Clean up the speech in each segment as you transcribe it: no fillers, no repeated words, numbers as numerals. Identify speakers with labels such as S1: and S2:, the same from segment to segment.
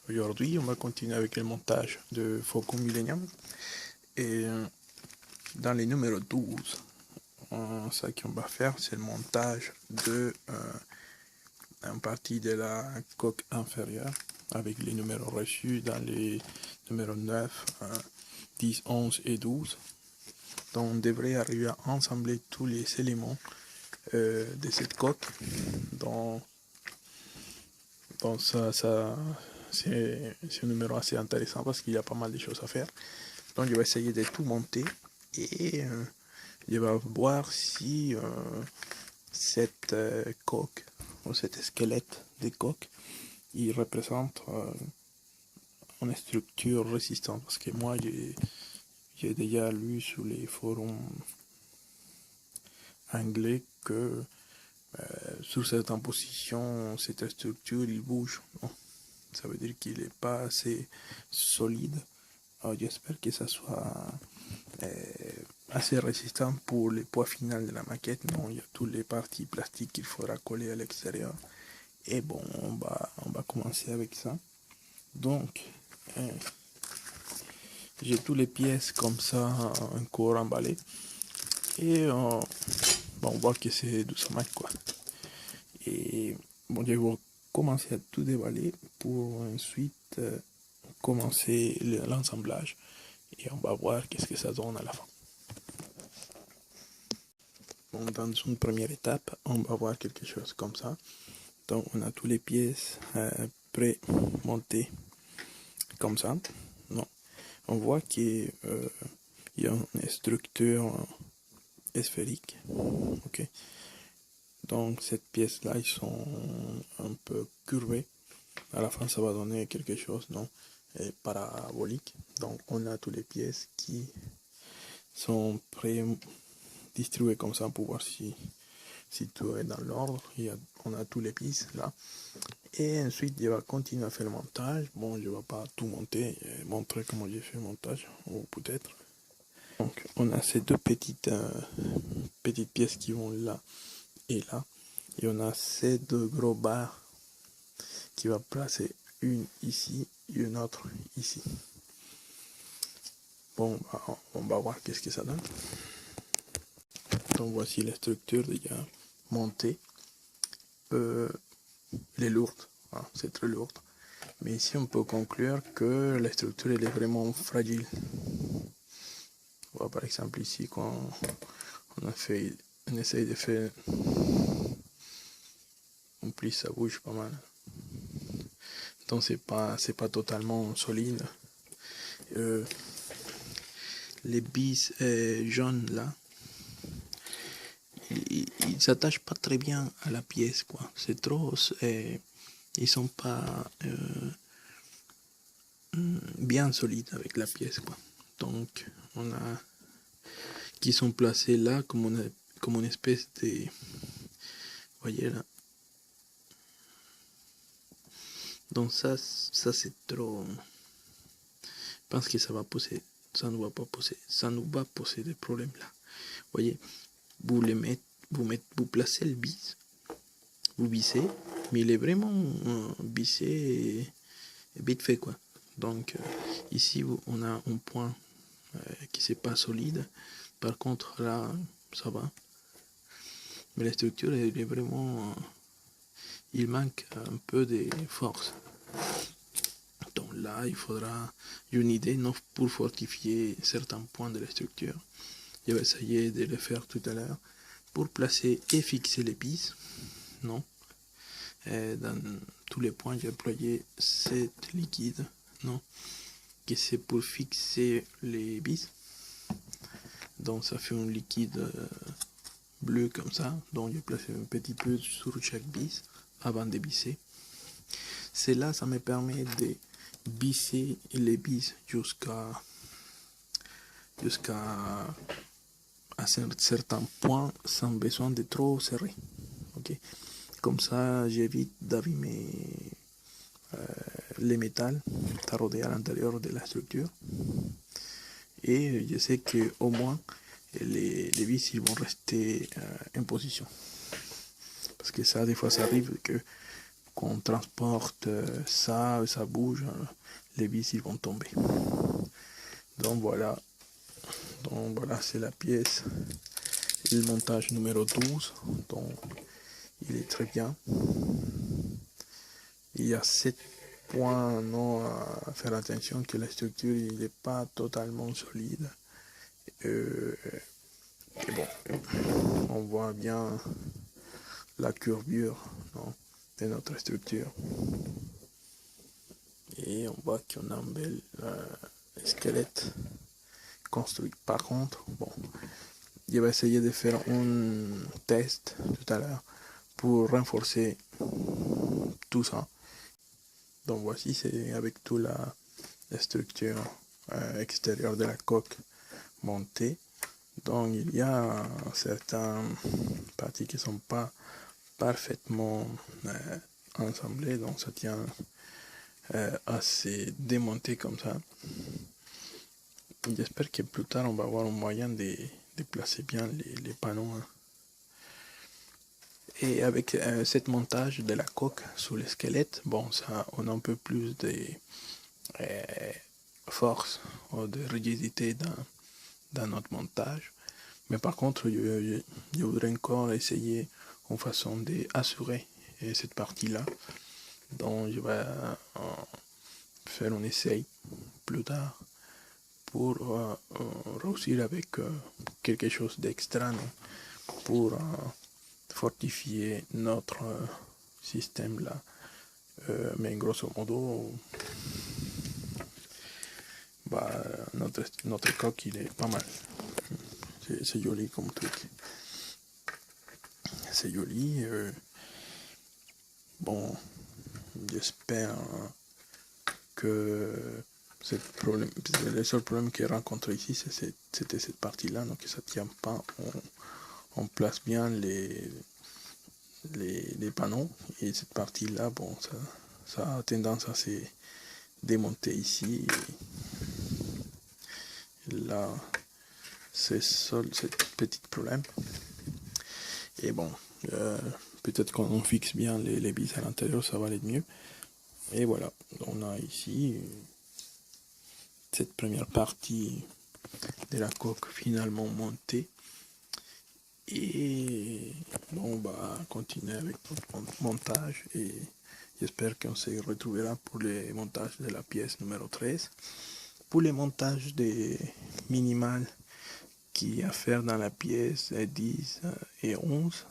S1: Aujourd'hui, on va continuer avec le montage de Faucon Millennium. Et dans les numéros 12, ce qu'on va faire, c'est le montage de une partie de la coque inférieure avec les numéros reçus dans les numéros 9, 10, 11 et 12. Donc, on devrait arriver à ensembler tous les éléments de cette coque. Donc ça c'est un numéro assez intéressant parce qu'il y a pas mal de choses à faire. Donc je vais essayer de tout monter et je vais voir si cette coque ou cet squelette de coque il représente une structure résistante, parce que moi j'ai déjà lu sur les forums anglais que sur certaines positions cette structure il bouge. Non, ça veut dire qu'il n'est pas assez solide. Alors j'espère que ça soit assez résistant pour le poids final de la maquette. Non, il y a toutes les parties plastiques qu'il faudra coller à l'extérieur. Et bon, on va commencer avec ça. Donc, j'ai toutes les pièces comme ça encore emballées. Et bon, on voit que c'est du samac, quoi. Et bon, je vais commencer à tout déballer pour ensuite commencer l'assemblage. Et on va voir qu'est-ce que ça donne à la fin. Bon, dans une première étape, on va voir quelque chose comme ça. Donc, on a toutes les pièces pré-montées comme ça. Non. On voit qu'il y a une structure sphérique. Ok. Donc, cette pièce-là, ils sont un peu curvées. À la fin, ça va donner quelque chose, non, parabolique. Donc, on a toutes les pièces qui sont pré-distribuées comme ça pour voir si tout est dans l'ordre. On a tous les pistes là. Et ensuite, je vais continuer à faire le montage. Bon, je ne vais pas tout monter, montrer comment j'ai fait le montage, ou peut-être. Donc, on a ces deux petites pièces qui vont là et là. Et on a ces deux gros barres qui va placer une ici et une autre ici. Bon, on va voir qu'est-ce que ça donne. Donc, voici la structure déjà montée. Elle est lourde, hein, c'est très lourde. Mais ici, on peut conclure que la structure elle est vraiment fragile. On voit par exemple ici quand on essaye de faire un pli, ça bouge pas mal. Donc c'est pas totalement solide. Les bis jaunes là, ils s'attachent pas très bien à la pièce, quoi. C'est trop, ils sont pas bien solides avec la pièce, quoi. Donc on a qui sont placés là comme une espèce de, voyez là. Donc ça c'est trop. Je pense que ça nous va poser des problèmes là. Voyez, vous placez le bis, vous vissez, mais il est vraiment vissé vite fait, quoi. Donc ici on a un point qui c'est pas solide. Par contre là ça va, mais la structure elle est vraiment il manque un peu de force. Donc là il faudra une idée, non, pour fortifier certains points de la structure. Je vais essayer de le faire tout à l'heure pour placer et fixer les vis. Non, dans tous les points j'ai employé cette liquide, non, que c'est pour fixer les vis. Donc ça fait un liquide bleu comme ça. Donc j'ai placé un petit peu sur chaque vis avant de visser. Cela, ça me permet de visser les vis jusqu'à un certain point sans besoin de trop serrer. Okay. Comme ça, j'évite d'abîmer les métals taraudés à l'intérieur de la structure. Et je sais qu'au moins, les vis ils vont rester en position. Parce que ça, des fois, ça arrive que qu'on transporte ça bouge, les vis ils vont tomber. Donc voilà, c'est la pièce et le montage numéro 12. Donc il est très bien. Il y a 7 points non à faire attention, que la structure il n'est pas totalement solide. Et bon, on voit bien la courbure, non, de notre structure. Et on voit qu'on a un bel squelette construit. Par contre, bon, je vais essayer de faire un test tout à l'heure pour renforcer tout ça. Donc voici, c'est avec toute la structure extérieure de la coque montée. Donc il y a certaines parties qui ne sont pas parfaitement ensemblées, donc ça tient à se démonter comme ça. J'espère que plus tard on va avoir un moyen de placer bien les panneaux. Et avec ce montage de la coque sur le squelette, bon, ça, on a un peu plus de force ou de rigidité dans notre montage. Mais par contre, je voudrais encore essayer une façon d'assurer cette partie-là. Donc, je vais faire un essai plus tard pour réussir avec quelque chose d'extra, pour fortifier notre système là. Mais grosso modo, notre coque il est pas mal. C'est joli comme truc. C'est joli. Bon, j'espère que le seul problème que j'ai rencontré ici, c'était cette partie-là, donc ça ne tient pas. On place bien les panneaux, et cette partie-là, bon, ça a tendance à se démonter ici. Et là, c'est seul ce petit problème. Et bon, peut-être qu'on fixe bien les vis à l'intérieur, ça va aller mieux. Et voilà, on a ici cette première partie de la coque finalement montée. Et bon, on va continuer avec notre montage et j'espère qu'on se retrouvera pour le montage de la pièce numéro 13. Pour le montage des minimales qu'il y a à faire dans la pièce 10 et 11,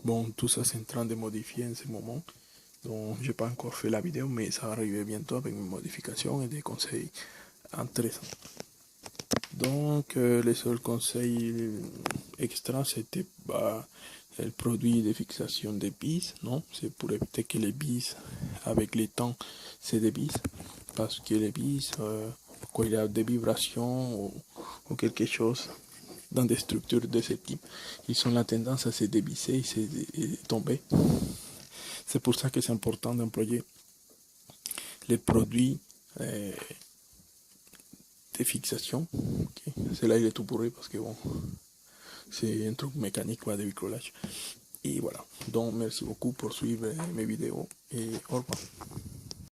S1: bon, tout ça c'est en train de modifier en ce moment. Donc, je n'ai pas encore fait la vidéo, mais ça va arriver bientôt avec mes modifications et des conseils intéressants. Donc, les seuls conseils extra, c'était le produit de fixation des vis, non? C'est pour éviter que les vis, avec le temps, se dévissent. Parce que les vis, quand il y a des vibrations ou quelque chose dans des structures de ce type, ils ont la tendance à se dévisser et tomber. C'est pour ça que c'est important d'employer les produits de fixation. Okay. Cela il est tout pourri parce que bon, c'est un truc mécanique de bricolage. Et voilà. Donc merci beaucoup pour suivre mes vidéos et au revoir.